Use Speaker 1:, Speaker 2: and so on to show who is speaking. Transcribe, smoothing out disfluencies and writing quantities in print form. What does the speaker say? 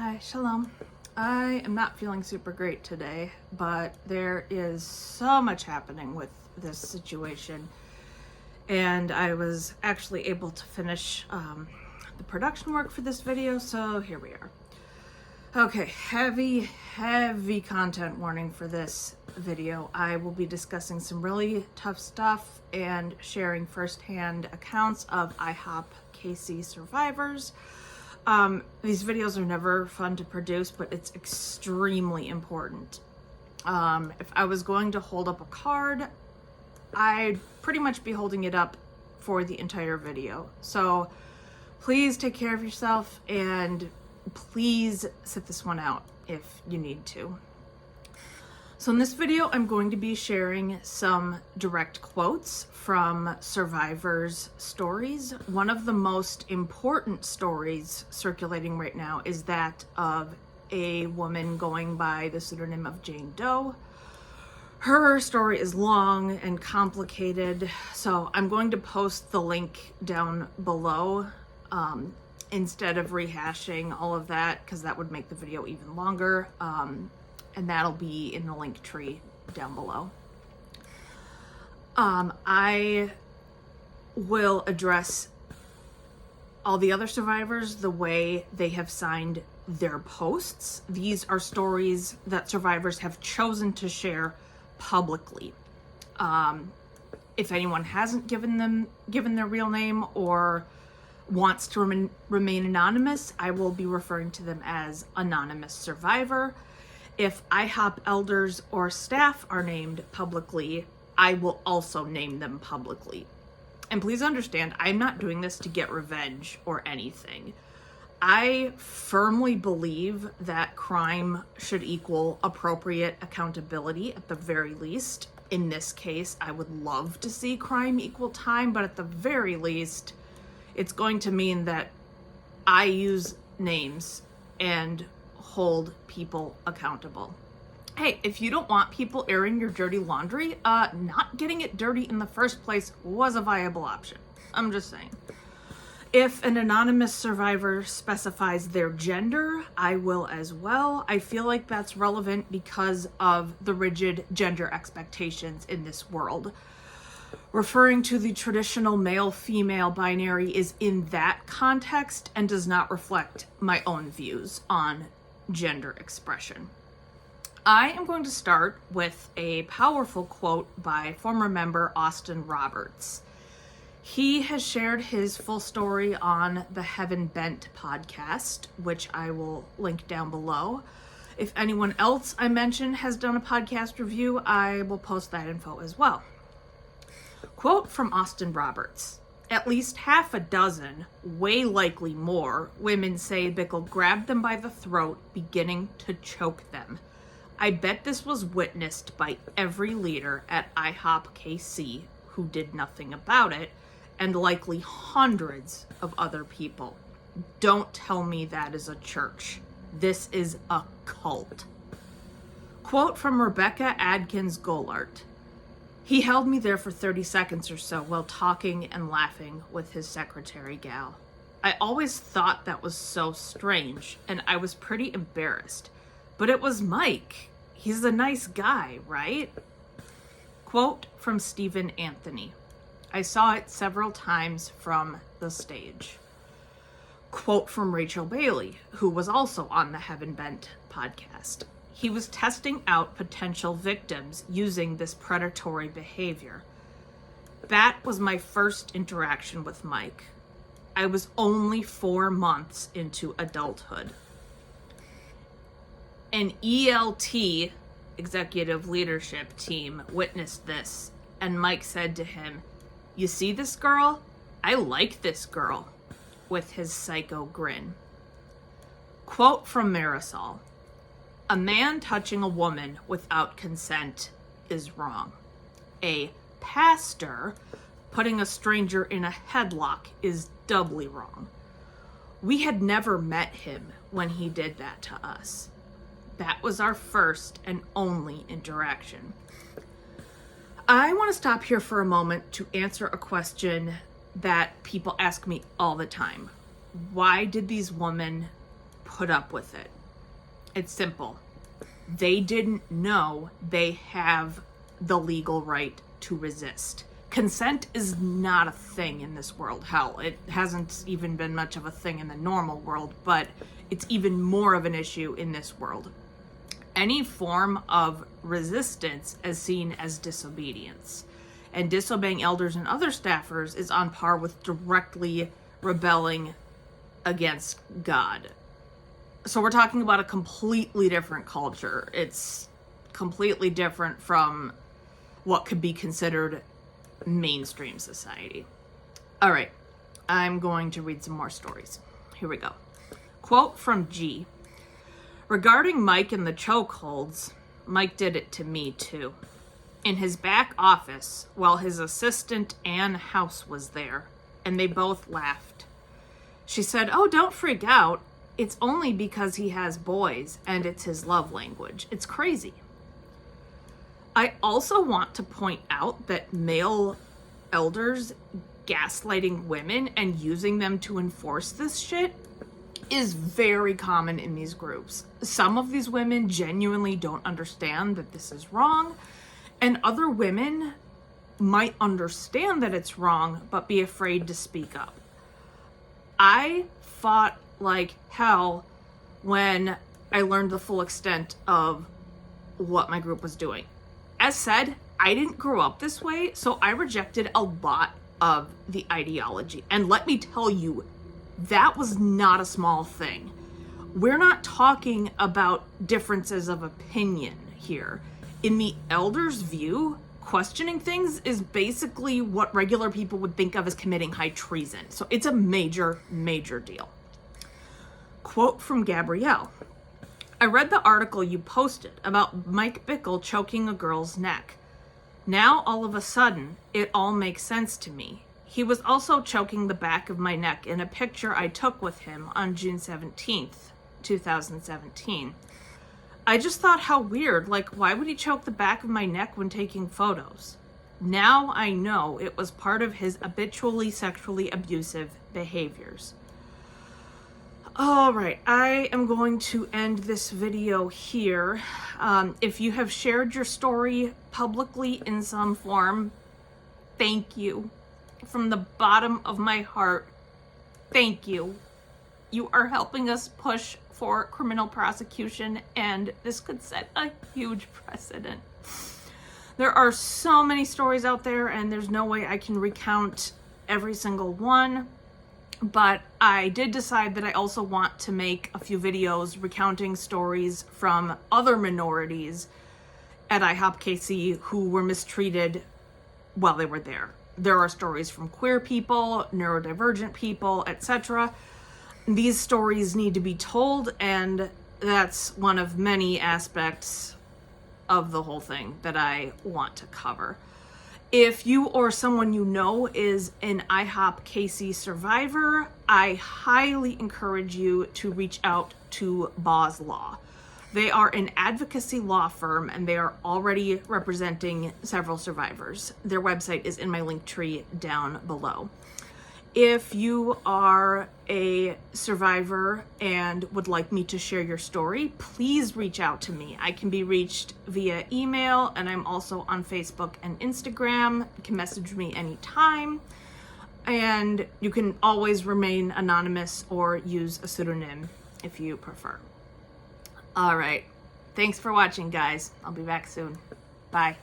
Speaker 1: Hi, shalom. I am not feeling super great today, but there is so much happening with this situation, and I was actually able to finish the production work for this video, so here we are. Okay, heavy content warning for this video. I will be discussing some really tough stuff and sharing firsthand accounts of IHOP-KC survivors. These videos are never fun to produce, but it's extremely important. If I was going to hold up a card, I'd pretty much be holding it up for the entire video. So please take care of yourself and please sit this one out if you need to. So in this video, I'm going to be sharing some direct quotes from survivors' stories. One of the most important stories circulating right now is that of a woman going by the pseudonym of Jane Doe. Her story is long and complicated, so I'm going to post the link down below instead of rehashing all of that, because that would make the video even longer. And that'll be in the LinkTree down below. I will address all the other survivors the way they have signed their posts. These are stories that survivors have chosen to share publicly. If anyone hasn't given their real name or wants to remain anonymous, I will be referring to them as anonymous survivor. If IHOP elders or staff are named publicly, I will also name them publicly. And please understand, I'm not doing this to get revenge or anything. I firmly believe that crime should equal appropriate accountability at the very least. In this case, I would love to see crime equal time, but at the very least, it's going to mean that I use names and hold people accountable. Hey, if you don't want people airing your dirty laundry, not getting it dirty in the first place was a viable option. I'm just saying. If an anonymous survivor specifies their gender, I will as well. I feel like that's relevant because of the rigid gender expectations in this world. Referring to the traditional male-female binary is in that context and does not reflect my own views on gender expression. I am going to start with a powerful quote by former member Austin Roberts. He has shared his full story on the Heaven Bent podcast, which I will link down below. If anyone else I mentioned has done a podcast review, I will post that info as well. Quote from Austin Roberts. At least half a dozen, way likely more, women say Bickle grabbed them by the throat, beginning to choke them. I bet this was witnessed by every leader at IHOP-KC who did nothing about it, and likely hundreds of other people. Don't tell me that is a church. This is a cult. Quote from Rebecca Adkins Golart. He held me there for 30 seconds or so while talking and laughing with his secretary gal. I always thought that was so strange, and I was pretty embarrassed. But it was Mike. He's a nice guy, right? Quote from Stephen Anthony. I saw it several times from the stage. Quote from Rachel Bailey, who was also on the Heaven Bent podcast. He was testing out potential victims using this predatory behavior. That was my first interaction with Mike. I was only 4 months into adulthood. An ELT, executive leadership team, witnessed this, and Mike said to him, "You see this girl? I like this girl," with his psycho grin. Quote from Marisol. A man touching a woman without consent is wrong. A pastor putting a stranger in a headlock is doubly wrong. We had never met him when he did that to us. That was our first and only interaction. I want to stop here for a moment to answer a question that people ask me all the time. Why did these women put up with it. It's simple. They didn't know they have the legal right to resist. Consent is not a thing in this world. Hell, it hasn't even been much of a thing in the normal world, but it's even more of an issue in this world. Any form of resistance is seen as disobedience, and disobeying elders and other staffers is on par with directly rebelling against God. So we're talking about a completely different culture. It's completely different from what could be considered mainstream society. All right, I'm going to read some more stories. Here we go. Quote from G. Regarding Mike and the chokeholds, Mike did it to me too. In his back office, while his assistant Ann House was there, and they both laughed. She said, "Oh, don't freak out. It's only because he has boys and it's his love language. It's crazy." I also want to point out that male elders gaslighting women and using them to enforce this shit is very common in these groups. Some of these women genuinely don't understand that this is wrong, and other women might understand that it's wrong, but be afraid to speak up. I fought like hell when I learned the full extent of what my group was doing. As said, I didn't grow up this way, so I rejected a lot of the ideology. And let me tell you, that was not a small thing. We're not talking about differences of opinion here. In the elders' view, questioning things is basically what regular people would think of as committing high treason. So it's a major, major deal. Quote from Gabrielle. I read the article you posted about Mike Bickle choking a girl's neck. Now, all of a sudden, it all makes sense to me. He was also choking the back of my neck in a picture I took with him on June 17th, 2017. I just thought how weird, like why would he choke the back of my neck when taking photos? Now I know it was part of his habitually sexually abusive behaviors. All right, I am going to end this video here. If you have shared your story publicly in some form, thank you. From the bottom of my heart, thank you. You are helping us push for criminal prosecution, and this could set a huge precedent. There are so many stories out there, and there's no way I can recount every single one. But I did decide that I also want to make a few videos recounting stories from other minorities at IHOP-KC who were mistreated while they were there. There are stories from queer people, neurodivergent people, etc. These stories need to be told, and that's one of many aspects of the whole thing that I want to cover. If you or someone you know is an IHOP-KC survivor, I highly encourage you to reach out to Boz Law. They are an advocacy law firm, and they are already representing several survivors. Their website is in my LinkTree down below. If you are a survivor and would like me to share your story, please reach out to me. I can be reached via email, and I'm also on Facebook and Instagram. You can message me anytime, and you can always remain anonymous or use a pseudonym if you prefer. All right. Thanks for watching, guys. I'll be back soon. Bye.